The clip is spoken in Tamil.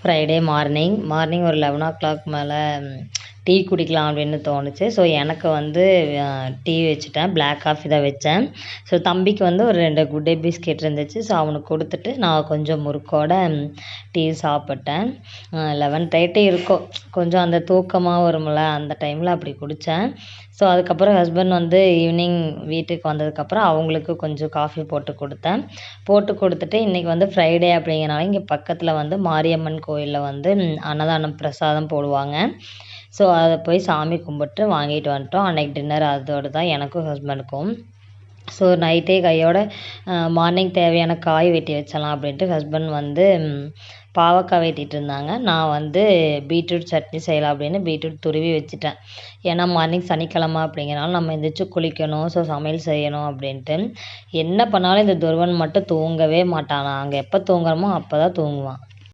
ஃப்ரைடே மார்னிங் ஒரு 11 மேலே டீ குடிக்கலாம் அப்படின்னு தோணுச்சு. ஸோ எனக்கு வந்து டீ வச்சுட்டேன். பிளாக் காஃபி தான் வச்சேன். ஸோ தம்பிக்கு வந்து ஒரு 2 குட் டே பிஸ்கெட் இருந்துச்சு. ஸோ அவனுக்கு கொடுத்துட்டு நான் கொஞ்சம் முறுக்கோட டீ சாப்பிட்டேன். 11:30 இருக்கும். கொஞ்சம் அந்த தூக்கமாக வரும்ல, அந்த டைமில் அப்படி குடித்தேன். ஸோ அதுக்கப்புறம் ஹஸ்பண்ட் வந்து ஈவினிங் வீட்டுக்கு வந்ததுக்கப்புறம் அவங்களுக்கு கொஞ்சம் காஃபி போட்டு கொடுத்தேன். போட்டு கொடுத்துட்டு இன்றைக்கி வந்து ஃப்ரைடே அப்படிங்கிறனால இங்கே பக்கத்தில் வந்து மாரியம்மன் கோயிலில் வந்து அன்னதானம் பிரசாதம் போடுவாங்க. ஸோ அதை போய் சாமி கும்பிட்டு வாங்கிட்டு வந்துட்டோம். அன்றைக்கி டின்னர் அதோடு தான் எனக்கும் ஹஸ்பண்டுக்கும். ஸோ நைட்டே கையோட மார்னிங் தேவையான காய் வெட்டி வச்சிடலாம் அப்படின்ட்டு ஹஸ்பண்ட் வந்து பாவக்காய் வெட்டிகிட்டு இருந்தாங்க. நான் வந்து பீட்ரூட் சட்னி செய்யலாம் அப்படின்னு பீட்ரூட் துருவி வச்சுட்டேன். ஏன்னா மார்னிங் சனிக்கிழமை அப்படிங்கிறனால நம்ம எந்திரிச்சு குளிக்கணும், ஸோ சமையல் செய்யணும் அப்படின்ட்டு. என்ன பண்ணாலும் இந்த துருவன் மட்டும் தூங்கவே மாட்டான். நாங்கள் எப்போ தூங்குறோமோ அப்போ தான் தூங்குவான்.